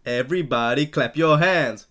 Everybody clap your hands.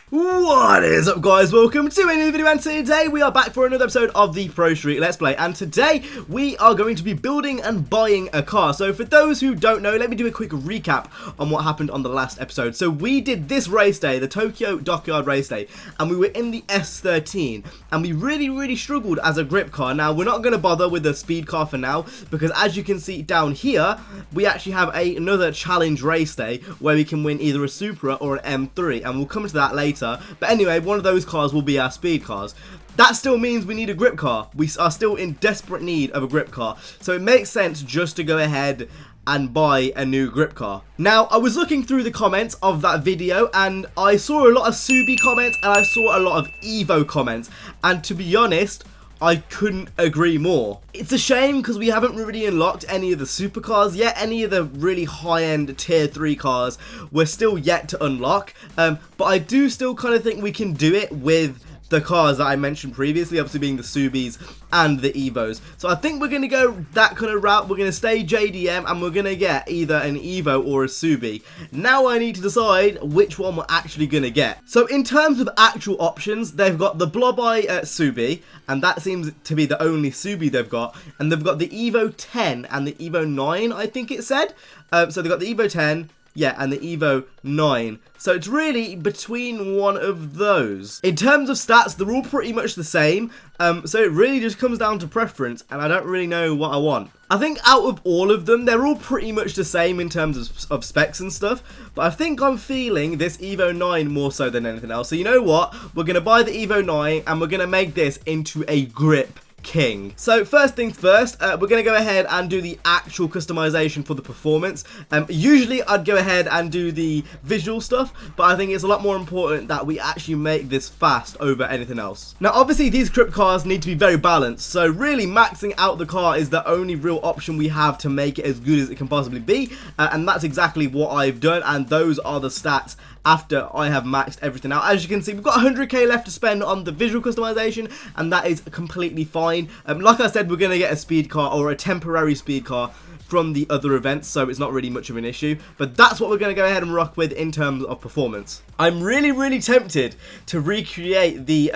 What is up, guys? Welcome to a new video, and today we are back for another episode of the Prostreet Let's Play, and today we are going to be building and buying a car. So for those who don't know, let me do a quick recap on what happened on the last episode. So we did this race day, the Tokyo Dockyard race day, and we were in the S13, and we really struggled as a grip car. Now, we're not going to bother with the speed car for now, because as you can see down here, we actually have another challenge race day where we can win either a Supra or an M3, and we'll come to that later. But anyway, one of those cars will be our speed cars. That still means we need a grip car. We are still in desperate need of a grip car. So it makes sense just to go ahead and buy a new grip car. Now, I was looking through the comments of that video and I saw a lot of Subi comments and I saw a lot of Evo comments. And to be honest, I couldn't agree more. It's a shame because we haven't really unlocked any of the supercars yet. Any of the really high-end tier 3 cars we're still yet to unlock. But I do still kind of think we can do it with the cars that I mentioned previously, obviously being the Subis and the Evos. So I think we're going to go that kind of route. We're going to stay JDM and we're going to get either an Evo or a Subi. Now I need to decide which one we're actually going to get. So in terms of actual options, they've got the Blob Eye Subi, and that seems to be the only Subi they've got. And they've got the Evo 10 and the Evo 9, I think it said. So they've got the Evo 10. Yeah, and the Evo 9. So it's really between one of those. In terms of stats, they're all pretty much the same. So it really just comes down to preference, and I don't really know what I want. I think out of all of them, they're all pretty much the same in terms of specs and stuff. But I think I'm feeling this Evo 9 more so than anything else. So you know what? We're going to buy the Evo 9, and we're going to make this into a grip king. So first things first, we're going to go ahead and do the actual customization for the performance. Usually I'd go ahead and do the visual stuff, but I think it's a lot more important that we actually make this fast over anything else. Now obviously these grip cars need to be very balanced, so really maxing out the car is the only real option we have to make it as good as it can possibly be, and that's exactly what I've done, and those are the stats after I have maxed everything out. As you can see, we've got 100k left to spend on the visual customization, and that is completely fine. Like I said, we're going to get a speed car or a temporary speed car from the other events, so it's not really much of an issue. But that's what we're going to go ahead and rock with in terms of performance. I'm really tempted to recreate the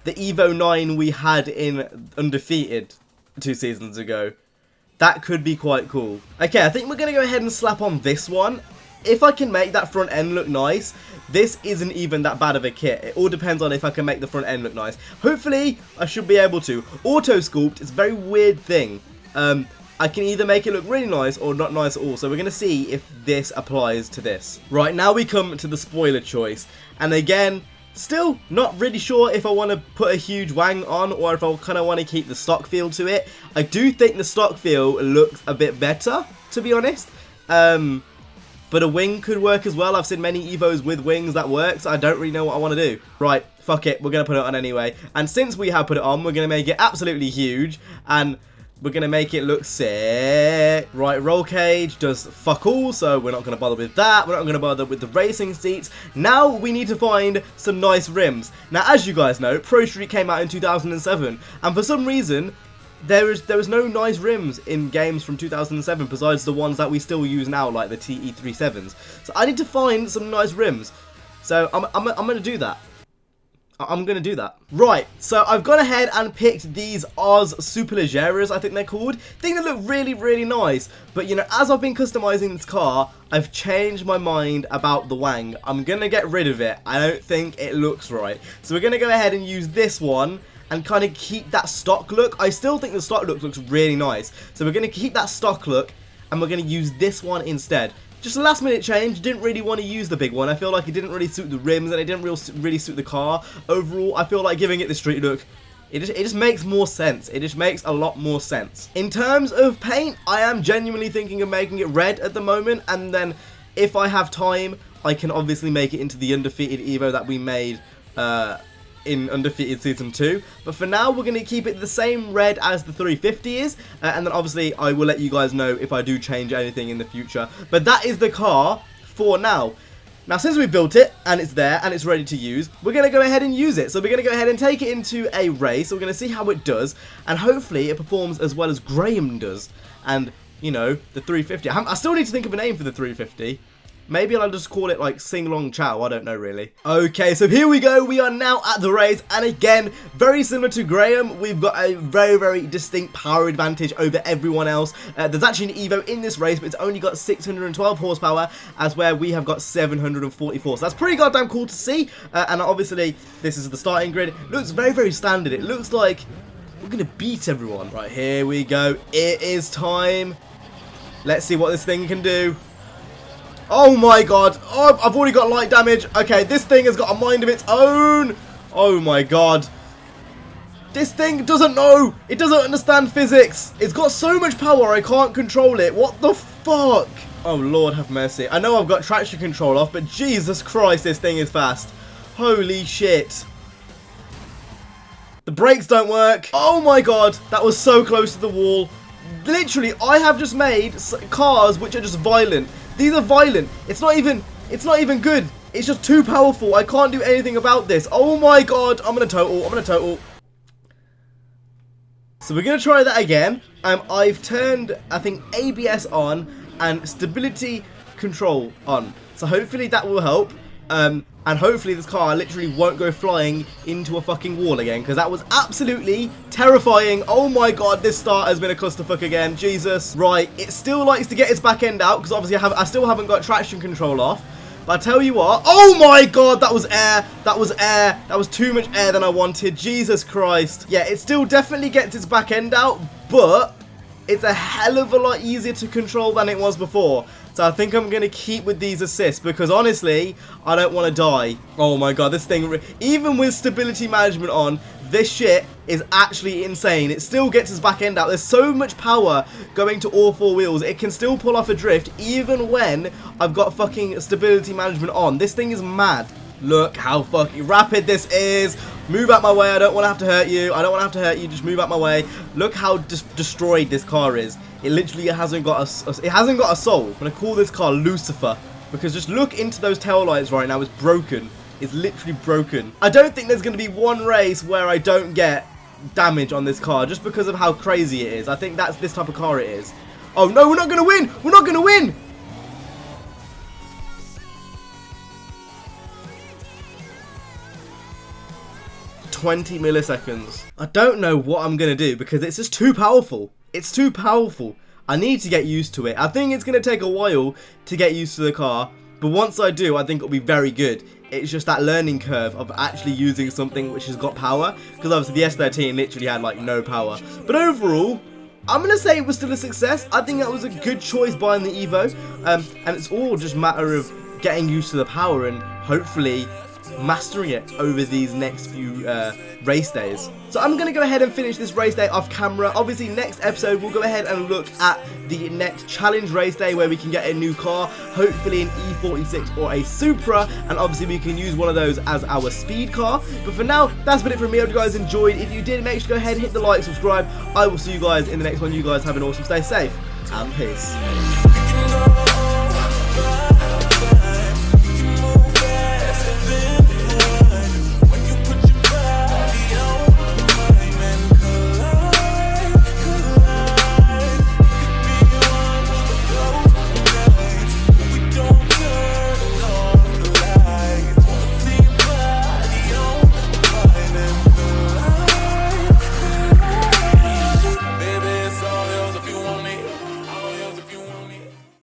Evo 9 we had in Undefeated 2 seasons ago. That could be quite cool. Okay, I think we're going to go ahead and slap on this one. If I can make that front end look nice, this isn't even that bad of a kit. It all depends on if I can make the front end look nice. Hopefully, I should be able to. Auto sculpt is a very weird thing. I can either make it look really nice or not nice at all. So we're going to see if this applies to this. Right, now we come to the spoiler choice. And again, still not really sure if I want to put a huge wang on or if I kind of want to keep the stock feel to it. I do think the stock feel looks a bit better, to be honest. But a wing could work as well. I've seen many Evos with wings that works. I don't really know what I want to do. Right, fuck it. We're going to put it on anyway. And since we have put it on, we're going to make it absolutely huge. And we're going to make it look sick. Right, roll cage does fuck all, so we're not going to bother with that. We're not going to bother with the racing seats. Now we need to find some nice rims. Now, as you guys know, Prostreet came out in 2007. And for some reason, there was no nice rims in games from 2007 besides the ones that we still use now, like the TE37s. So I need to find some nice rims. So I'm going to do that. I'm going to do that. Right, so I've gone ahead and picked these Oz Superleggeras, I think they're called. I think they look really nice. But, you know, as I've been customizing this car, I've changed my mind about the wang. I'm going to get rid of it. I don't think it looks right. So we're going to go ahead and use this one and kind of keep that stock look. I still think the stock look looks really nice. So we're going to keep that stock look and we're going to use this one instead. Just a last minute change, didn't really want to use the big one. I feel like it didn't really suit the rims and it didn't really suit the car. Overall, I feel like giving it the street look, it just makes more sense. It just makes a lot more sense. In terms of paint, I am genuinely thinking of making it red at the moment. And then if I have time, I can obviously make it into the Undefeated Evo that we made in Undefeated Season 2. But for now, we're going to keep it the same red as the 350 is. And then obviously, I will let you guys know if I do change anything in the future. But that is the car for now. Now, since we built it, and it's there, and it's ready to use, we're going to go ahead and use it. So we're going to go ahead and take it into a race. We're going to see how it does. And hopefully, it performs as well as Graham does. And you know, the 350. I still need to think of a name for the 350. Maybe I'll just call it like Sing Long Chow, I don't know really. Okay, so here we go, we are now at the race, and again, very similar to Graham, we've got a very, very distinct power advantage over everyone else. There's actually an Evo in this race, but it's only got 612 horsepower, as where we have got 744, so that's pretty goddamn cool to see, and obviously, this is the starting grid. It looks very, very standard. It looks like we're gonna beat everyone. Right, here we go, it is time. Let's see what this thing can do. Oh my god. Oh, I've already got light damage. Okay, this thing has got a mind of its own. Oh my god. This thing doesn't know. It doesn't understand physics. It's got so much power, I can't control it. What the fuck? Oh, Lord have mercy. I know I've got traction control off, but Jesus Christ, this thing is fast. Holy shit. The brakes don't work. Oh my god. That was so close to the wall. Literally, I have just made cars which are just violent. These are violent. It's not even good. It's just too powerful. I can't do anything about this. Oh my god. I'm gonna total. So we're gonna try that again. I've turned, I think, ABS on and stability control on. So hopefully that will help. And hopefully this car literally won't go flying into a fucking wall again, because that was absolutely terrifying. Oh my god, this start has been a clusterfuck again. Jesus. Right, it still likes to get its back end out, because obviously I still haven't got traction control off. But I tell you what, oh my god, that was air. That was air. That was too much air than I wanted. Jesus Christ. Yeah, it still definitely gets its back end out, but it's a hell of a lot easier to control than it was before. So I think I'm going to keep with these assists, because honestly, I don't want to die. Oh my god, this thing, even with stability management on, this shit is actually insane. It still gets its back end out. There's so much power going to all four wheels. It can still pull off a drift even when I've got fucking stability management on. This thing is mad. Look how fucking rapid this is. Move out my way. I don't want to have to hurt you. I don't want to have to hurt you. Just move out my way. Look how destroyed this car is. It literally hasn't got a soul. I'm going to call this car Lucifer, because just look into those tail lights right now. It's broken. It's literally broken. I don't think there's going to be one race where I don't get damage on this car just because of how crazy it is. I think that's this type of car it is. Oh no, we're not going to win. We're not going to win. $20 milliseconds. I don't know what I'm going to do because it's just too powerful. It's too powerful. I need to get used to it. I think it's going to take a while to get used to the car, but once I do, I think it'll be very good. It's just that learning curve of actually using something which has got power, because obviously the S13 literally had like no power. But overall, I'm going to say it was still a success. I think that was a good choice buying the Evo, and it's all just a matter of getting used to the power and hopefully mastering it over these next few race days. So I'm going to go ahead and finish this race day off camera. Obviously next episode we'll go ahead and look at the next challenge race day where we can get a new car, hopefully an E46 or a Supra, and obviously we can use one of those as our speed car. But for now, that's been it from me. I hope you guys enjoyed. If you did, make sure to go ahead and hit the like, subscribe. I will see you guys in the next one. You guys have an awesome, stay safe, and peace.